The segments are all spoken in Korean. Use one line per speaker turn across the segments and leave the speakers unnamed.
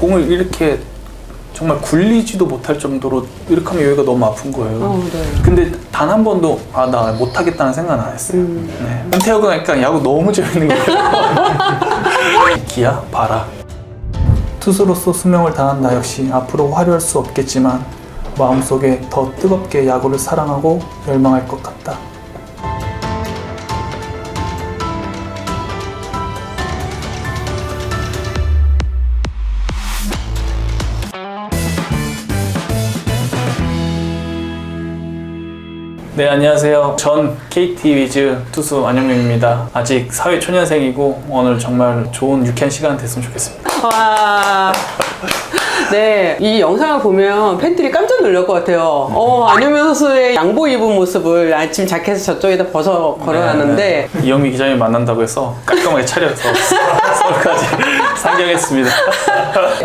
공을 이렇게 정말 굴리지도 못할 정도로 이렇게 하면 여기가 너무 아픈 거예요.
네.
근데 단 한 번도 나 못하겠다는 생각은 안 했어요. 네. 은퇴하고 나니까 야구 너무 재밌는 거예요. 기아 봐라. 투수로서 수명을 다한 나 역시 앞으로 화려할 수 없겠지만 마음속에 더 뜨겁게 야구를 사랑하고 열망할 것 같다. 네, 안녕하세요. 전 KT 위즈 투수 안영명입니다. 아직 사회초년생이고 오늘 정말 좋은 유쾌한 시간 됐으면 좋겠습니다.
와. 네, 이 영상을 보면 팬들이 깜짝 놀랄 것 같아요. 안현명 선수의 양복 입은 모습을 아침 자켓을 저쪽에다 벗어 걸어놨는데
이영미 기자님 만난다고 해서 깔끔하게 차려서 서울까지 상경했습니다.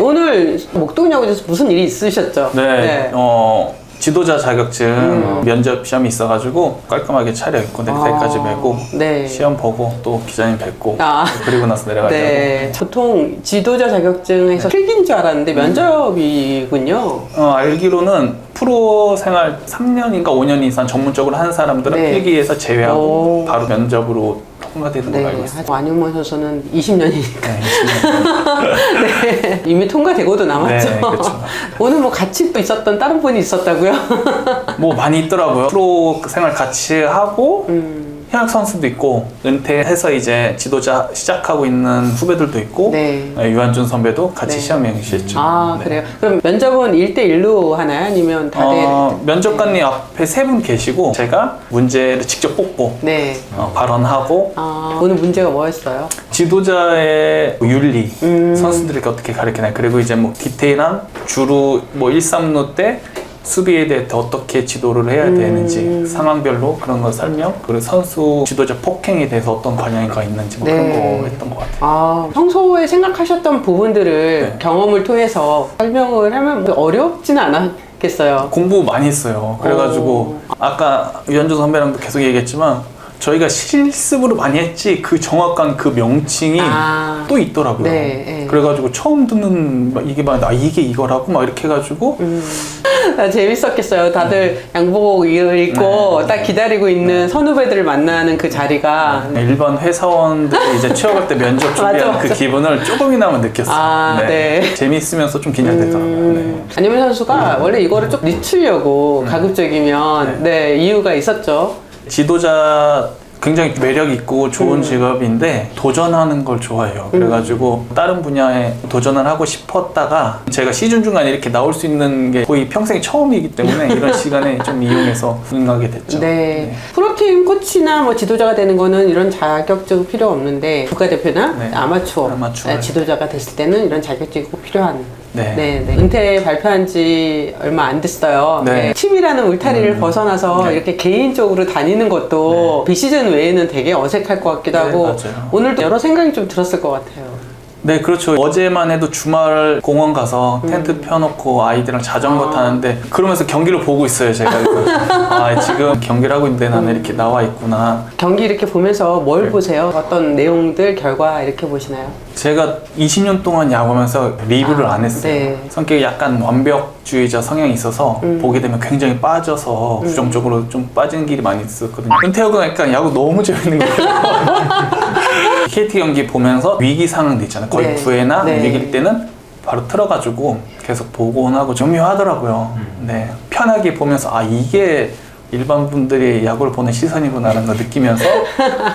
오늘 목동야구장에서 무슨 일이 있으셨죠?
네. 지도자 자격증 면접 시험이 있어가지고 깔끔하게 차려입고 넥타이까지 매고
네.
시험 보고 또 기자님 뵙고 그리고 나서 내려가려고.
네. 보통 지도자 자격증에서 필기인 줄 알았는데 면접이군요.
알기로는 프로 생활 3년인가 5년 이상 전문적으로 하는 사람들은
네.
필기에서 제외하고 바로 면접으로 통과되는 걸로 알고 있습니다.
안현명 선수는 20년이니까.
네, 20년.
네. 이미 통과되고도 남았죠.
네, 그렇죠.
오늘 뭐 같이 또 있었던 다른 분이 있었다고요?
뭐 많이 있더라고요. 프로 생활 같이 하고 현역 선수도 있고 은퇴해서 이제 지도자 시작하고 있는 후배들도 있고
네.
유한준 선배도 같이
네.
시험 명시했죠.
아,
네.
그래요? 그럼 면접은 1대1로 하나요? 아니면 다들?
면접관님 앞에 3분 계시고 제가 문제를 직접 뽑고
네.
발언하고
오늘 문제가 뭐였어요?
지도자의 윤리, 선수들에게 어떻게 가르치나, 그리고 이제 뭐 디테일한 주루 뭐 1, 3루 때 수비에 대해 어떻게 지도를 해야 되는지 상황별로 그런 거 설명, 그리고 선수 지도자 폭행에 대해서 어떤 관여가 있는지 뭐 그런 거 했던 것 같아요.
평소에 생각하셨던 부분들을
네.
경험을 통해서 설명을 하면 어렵지는 않았겠어요?
공부 많이 했어요. 그래가지고 아까 유현준 선배랑도 계속 얘기했지만 저희가 실습으로 많이 했지 그 정확한 그 명칭이 또 있더라고요.
네.
그래가지고 처음 듣는 이게 이거라고 막 이렇게 해가지고
재밌었겠어요. 다들 양복 입고
네.
딱 기다리고 있는 선후배들을 만나는 그 자리가.
일반 회사원들이 이제 취업할 때 면접 준비하는
맞아.
그 기분을 조금이나마 느꼈어요.
네.
재미있으면서 좀 긴장되더라고요. 네.
안현명 선수가 원래 이거를 좀 늦추려고 가급적이면 이유가 있었죠.
지도자 굉장히 매력 있고 좋은 직업인데 도전하는 걸 좋아해요. 그래가지고 다른 분야에 도전을 하고 싶었다가 제가 시즌 중간에 이렇게 나올 수 있는 게 거의 평생 처음이기 때문에 이런 시간에 좀 이용해서 응하게 됐죠.
네. 프로팀 코치나 뭐 지도자가 되는 거는 이런 자격증 필요 없는데 국가대표나 아마추어 지도자가 됐을 때는 이런 자격증이 꼭 필요한. 네. 은퇴 발표한 지 얼마 안 됐어요.
네.
팀이라는 울타리를 벗어나서 이렇게 개인적으로 다니는 것도 비시즌 외에는 되게 어색할 것 같기도 하고
맞아요.
오늘도 여러 생각이 좀 들었을 것 같아요.
네, 그렇죠. 어제만 해도 주말 공원 가서 텐트 펴놓고 아이들이랑 자전거 타는데 그러면서 경기를 보고 있어요, 제가. 지금 경기를 하고 있는데 나는 이렇게 나와 있구나.
경기 이렇게 보면서 뭘 보세요? 어떤 내용들, 결과 이렇게 보시나요?
제가 20년 동안 야구하면서 리뷰를 안 했어요.
네.
성격이 약간 완벽주의자 성향이 있어서 보게 되면 굉장히 빠져서 부정적으로 좀 빠지는 길이 많이 있었거든요. 은퇴하고 나니까 야구 너무 재밌는 거예요. KT 경기 보면서 위기 상황도 있잖아요. 거의 9회나 위기일 때는 바로 틀어가지고 계속 보곤 하고 좀 묘하더라고요. 네, 편하게 보면서 이게 일반 분들이 야구를 보는 시선이구나라는 걸 느끼면서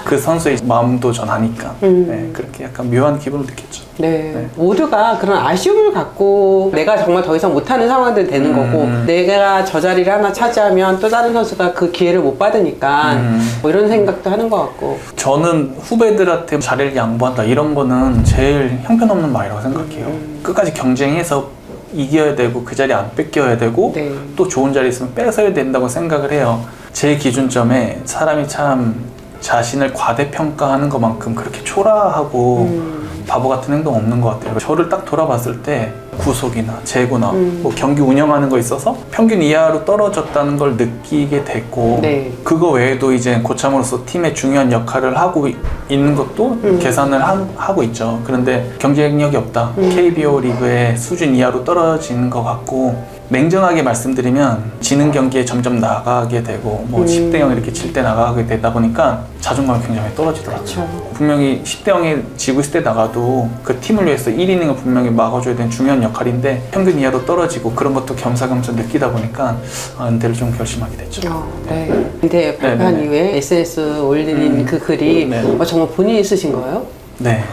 그 선수의 마음도 전 아니까 그렇게 약간 묘한 기분을 느꼈죠.
네. 모두가 그런 아쉬움을 갖고 내가 정말 더 이상 못하는 상황들이 되는 거고 내가 저 자리를 하나 차지하면 또 다른 선수가 그 기회를 못 받으니까 뭐 이런 생각도 하는 것 같고.
저는 후배들한테 자리를 양보한다 이런 거는 제일 형편없는 말이라고 생각해요. 끝까지 경쟁해서 이겨야 되고 그 자리 안 뺏겨야 되고 또 좋은 자리 있으면 뺏어야 된다고 생각을 해요. 제 기준점에 사람이 참 자신을 과대평가하는 것만큼 그렇게 초라하고 바보 같은 행동 없는 것 같아요. 저를 딱 돌아봤을 때 구속이나 재고나 뭐 경기 운영하는 거 있어서 평균 이하로 떨어졌다는 걸 느끼게 됐고
네.
그거 외에도 이제 고참으로서 팀의 중요한 역할을 하고 있는 것도 계산을 하고 있죠. 그런데 경쟁력이 없다. KBO 리그의 수준 이하로 떨어지는 것 같고 냉정하게 말씀드리면 지는 경기에 점점 나가게 되고 뭐 10대 0 이렇게 칠 때 나가게 되다 보니까 자존감이 굉장히 떨어지더라고요.
그쵸.
분명히 10대 0에 지고 있을 때 나가도 그 팀을 위해서 1이닝을 분명히 막아줘야 되는 중요한 역할인데 평균 이하로 떨어지고 그런 것도 겸사겸사 느끼다 보니까 은퇴를 좀 결심하게 됐죠.
네. 은퇴 발표한
네네네.
이후에 SNS 올린 그 글이
네.
정말 본인이 쓰신 거예요?
네.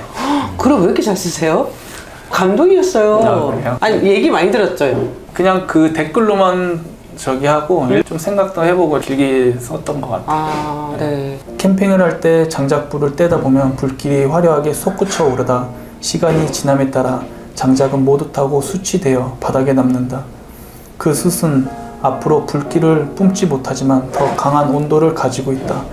글을 왜 이렇게 잘 쓰세요? 감동이었어요.
아, 그래요?
아니 얘기 많이 들었죠.
그냥 그 댓글로만 저기 하고 좀 생각도 해보고 길게 썼던 것 같아요.
아, 네.
캠핑을 할 때 장작불을 떼다 보면 불길이 화려하게 솟구쳐 오르다 시간이 지남에 따라 장작은 모두 타고 숯이 되어 바닥에 남는다. 그 숯은 앞으로 불길을 뿜지 못하지만 더 강한 온도를 가지고 있다.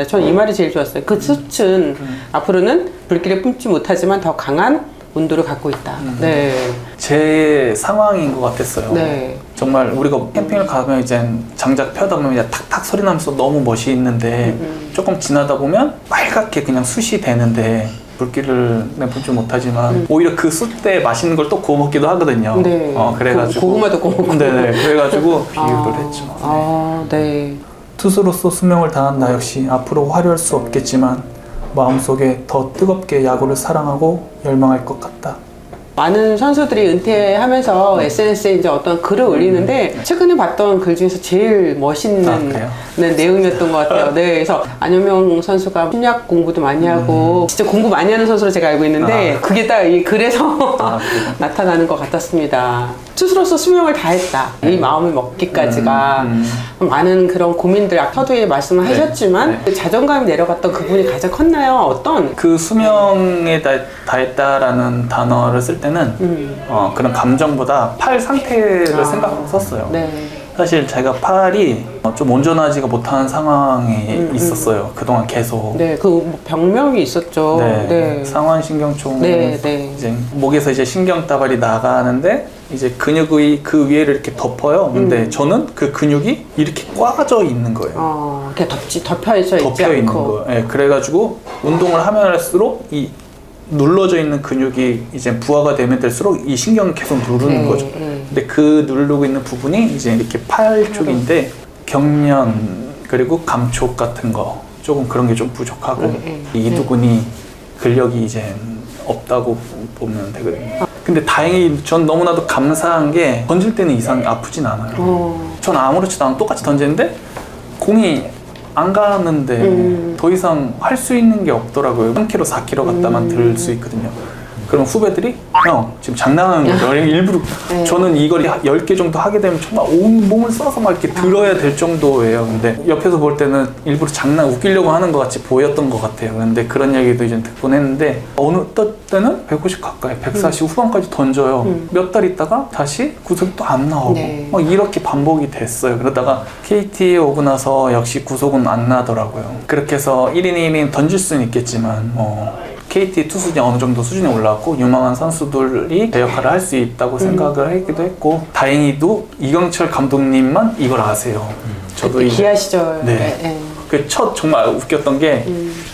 전 이 말이 제일 좋았어요. 그 숯은 앞으로는 불길을 뿜지 못하지만 더 강한 온도를 갖고 있다. 네.
제 상황인 것 같았어요.
네.
정말 우리가 캠핑을 가면 이제 장작 펴다 보면 이제 탁탁 소리 나면서 너무 멋있는데 조금 지나다 보면 빨갛게 그냥 숯이 되는데 불길을 내뿜지 못하지만 오히려 그 숯대 맛있는 걸 또 구워 먹기도 하거든요.
네.
그래가지고
고구마도 구워 먹고.
네네. 그래가지고 비유를 했죠.
아, 네.
투수로서 수명을 다한 나 역시 앞으로 화려할 수 없겠지만 마음속에 더 뜨겁게 야구를 사랑하고 열망할 것 같다.
많은 선수들이 은퇴하면서 SNS에 이제 어떤 글을 올리는데 최근에 봤던 글 중에서 제일 멋있는 내용이었던 것 같아요. 네, 그래서 안현명 선수가 심리학 공부도 많이 하고 진짜 공부 많이 하는 선수로 제가 알고 있는데 그게 딱 이 글에서 나타나는 것 같았습니다. 투수로서 수명을 다했다. 이 마음을 먹기까지가 많은 그런 고민들 서두에 말씀을 하셨지만 그 자존감이 내려갔던 그분이 가장 컸나요? 어떤?
그 수명에 다했다라는 단어를 쓸 때는 그런 감정보다 팔 상태를 생각하고 썼어요.
네.
사실 제가 팔이 좀 온전하지가 못한 상황이 있었어요. 그동안 계속.
네, 그 병명이 있었죠.
네.
네.
상완신경총.
네, 네.
이제 목에서 이제 신경다발이 나가는데 이제 근육의 그 위에를 이렇게 덮어요. 근데 저는 그 근육이 이렇게 꽉져 있는 거예요.
이렇게 덮여져 있지
덮여 있는
않고.
거예요. 네, 그래가지고 운동을 하면 할수록 이 눌러져 있는 근육이 이제 부하가 되면 될수록 이 신경을 계속 누르는 거죠. 근데 그 누르고 있는 부분이 이제 이렇게 팔 쪽인데 경련 그리고 감촉 같은 거 조금 그런 게 좀 부족하고 이두근이 근력이 이제 없다고 보면 되거든요. 근데 다행히 전 너무나도 감사한 게 던질 때는 이상 아프진 않아요. 전 아무렇지도 않고 똑같이 던지는데 공이 안 가는데 더 이상 할 수 있는 게 없더라고요. 3kg, 4kg 갖다만 들 수 있거든요. 그럼 후배들이 형 지금 장난하는 거죠. 일부러 저는 이걸 10개 정도 하게 되면 정말 온 몸을 써서 막 이렇게 들어야 될 정도예요. 근데 옆에서 볼 때는 일부러 장난 웃기려고 하는 것 같이 보였던 것 같아요. 근데 그런 얘기도 이제 듣곤 했는데 어느 때는 150 가까이 140 후반까지 던져요. 몇 달 있다가 다시 구속이 또 안 나오고 막 이렇게 반복이 됐어요. 그러다가 KT에 오고 나서 역시 구속은 안 나더라고요. 그렇게 해서 1인 1인 던질 수는 있겠지만 KT 투수진이 어느 정도 수준이 올라왔고 유망한 선수들이 제 역할을 할 수 있다고 생각을 하기도 했고 다행히도 이경철 감독님만 이걸 아세요. 저도
기아 시절.
그 첫 정말 웃겼던 게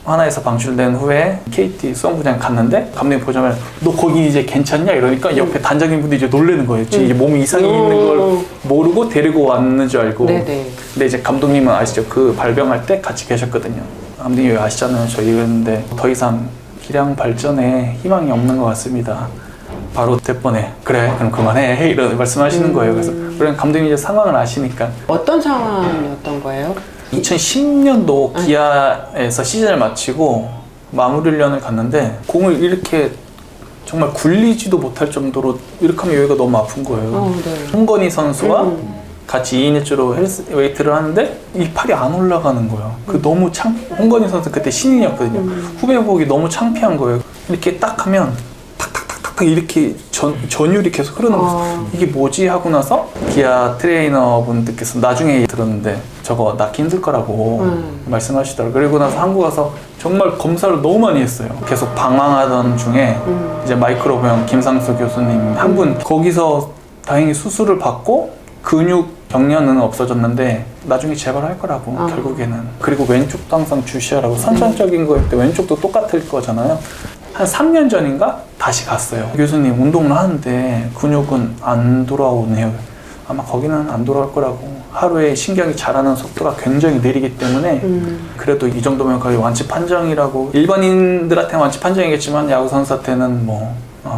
하나에서 방출된 후에 KT 수원구장에 갔는데 감독님 보자마자 너 거기 이제 괜찮냐 이러니까 옆에 단장님분들이 이제 놀라는 거예요. 이제 몸에 이상이 있는 걸 모르고 데리고 왔는 줄 알고. 근데 이제 감독님은 아시죠? 그 발병할 때 같이 계셨거든요. 감독님 아시잖아요. 저 이랬는데 더 이상 기량 발전에 희망이 없는 것 같습니다. 바로 대번에 그래 그럼 그만해 이런 말씀하시는 거예요. 그래서 그런 감독님이 이제 상황을 아시니까.
어떤 상황이었던 거예요?
2010년도 기아에서 시즌을 마치고 마무리 훈련을 갔는데 공을 이렇게 정말 굴리지도 못할 정도로 이렇게 하면 여기가 너무 아픈 거예요. 홍건희 선수와 같이 2인 1조로 웨이트를 하는데 이 팔이 안 올라가는 거예요. 그 너무 홍건희 선수 그때 신인이었거든요. 후배 보기 너무 창피한 거예요. 이렇게 딱 하면 탁탁탁탁탁 이렇게 전율이 계속 흐르는 거예요. 이게 뭐지 하고 나서 기아 트레이너분들께서 나중에 들었는데 저거 낳기 힘들 거라고 말씀하시더라고요. 그리고 나서 한국 와서 정말 검사를 너무 많이 했어요. 계속 방황하던 중에 이제 마이크로병 김상수 교수님 한 분 거기서 다행히 수술을 받고 근육 경련은 없어졌는데 나중에 재발할 거라고 결국에는. 그리고 왼쪽도 항상 주시하라고. 선천적인 거일 때 왼쪽도 똑같을 거잖아요. 한 3년 전인가 다시 갔어요. 교수님 운동을 하는데 근육은 안 돌아오네요. 아마 거기는 안 돌아올 거라고. 하루에 신경이 자라는 속도가 굉장히 느리기 때문에 그래도 이 정도면 거의 완치 판정이라고. 일반인들한테 완치 판정이겠지만 야구 선수한테는 뭐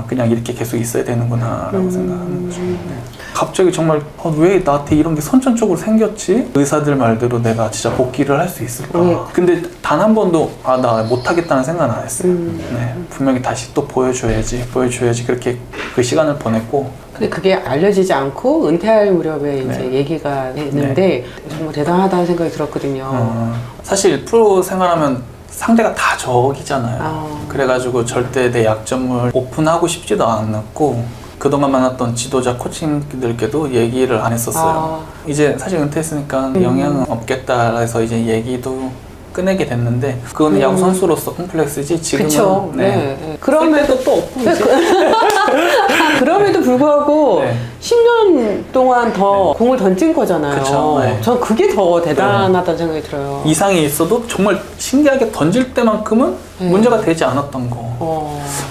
그냥 이렇게 계속 있어야 되는구나 라고 생각하는 거죠. 네. 갑자기 정말 왜 나한테 이런 게 선천적으로 생겼지? 의사들 말대로 내가 진짜 복귀를 할 수 있을까? 근데 단 한 번도 나 못하겠다는 생각은 안 했어요. 네. 분명히 다시 또 보여줘야지 그렇게 그 시간을 보냈고.
근데 그게 알려지지 않고 은퇴할 무렵에 이제 얘기가 됐는데 정말 대단하다는 생각이 들었거든요.
사실 프로 생활하면 상대가 다 적이잖아요. 그래가지고 절대 내 약점을 오픈하고 싶지도 않았고 그동안 만났던 지도자 코치님들께도 얘기를 안 했었어요. 이제 사실 은퇴했으니까 영향은 없겠다 해서 이제 얘기도 꺼내게 됐는데 그건 야구 선수로서 콤플렉스지 지금은.
그쵸. 네. 그럼에도
또 없고 이제.
그럼에도 불구하고 10년 동안 더 공을 던진 거잖아요.
그쵸.
전 그게 더 대단하다는 생각이 들어요.
이상이 있어도 정말 신기하게 던질 때만큼은 문제가 되지 않았던 거.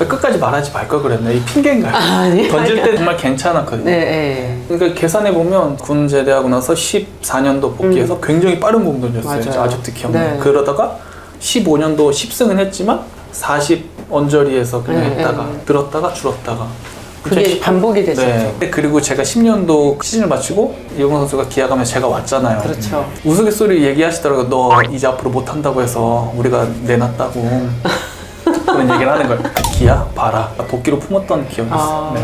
왜 끝까지 말하지 말 걸 그랬네. 이 핑계인가요?
아니,
던질 때 정말 괜찮았거든요. 그러니까 계산해보면 군 제대하고 나서 14년도 복귀해서 굉장히 빠른 공 던졌어요. 아직도 기억나요. 그러다가 15년도 10승은 했지만 40 언저리에서 그냥 했다가 들었다가 줄었다가
그게 반복이 됐었죠.
그리고 제가 10년도 시즌을 마치고 이용호 선수가 기아 가면 제가 왔잖아요.
그렇죠.
우스갯소리 얘기하시더라고요. 너 이제 앞으로 못한다고 해서 우리가 내놨다고 그런 얘기를 하는 거예요. 기아 봐라. 복귀로 품었던 기억이 있어요.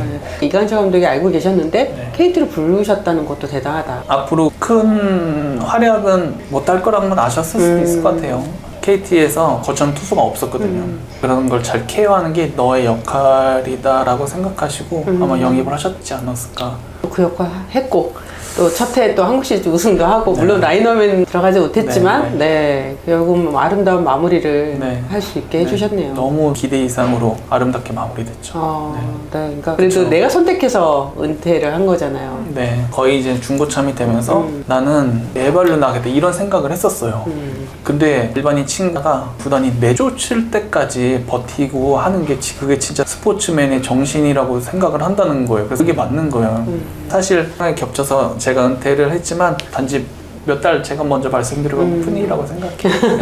이강철 감독이 알고 계셨는데 KT로 부르셨다는 것도 대단하다.
앞으로 큰 활약은 못할 거라는 건 아셨을 수도 있을 것 같아요. KT에서 거점 투수가 없었거든요. 그런 걸 잘 케어하는 게 너의 역할이다라고 생각하시고 아마 영입을 하셨지 않았을까.
그 역할 했고 또 첫 해 또 한국 시리즈 우승도 하고 물론 라인업엔 들어가지 못했지만 결국 뭐 아름다운 마무리를 할 수 있게 해주셨네요.
너무 기대 이상으로 아름답게 마무리됐죠.
그러니까 그래도 내가 선택해서 은퇴를 한 거잖아요.
거의 이제 중고참이 되면서 나는 내 발로 나가겠다 이런 생각을 했었어요. 근데 일반인 친구가 부단히 내쫓을 때까지 버티고 하는 게 그게 진짜 스포츠맨의 정신이라고 생각을 한다는 거예요. 그래서 그게 맞는 거예요. 사실 겹쳐서 제가 은퇴를 했지만 단지 몇 달 제가 먼저 말씀드릴 뿐이라고 생각해요.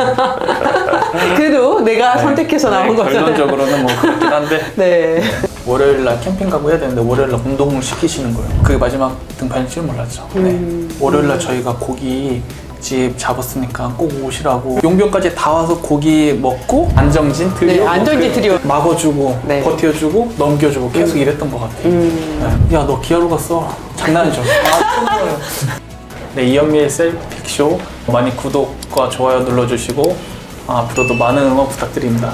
그래도 내가 선택해서 나온 거잖아요.
결론적으로는 뭐 그렇긴 한데 월요일날 캠핑 가고 해야 되는데 월요일날 운동을 시키시는 거예요. 그게 마지막 등판일 줄 몰랐죠. 월요일날 저희가 고기 집 잡았으니까 꼭 오시라고 용병까지 다 와서 고기 먹고 안정진 드리고
안정진 드리고
막아주고 버텨주고 넘겨주고 계속 이랬던 것 같아요. 야 너 기아로 갔어. 장난이죠. 이현미의 셀픽쇼 많이 구독과 좋아요 눌러주시고 앞으로도 많은 응원 부탁드립니다.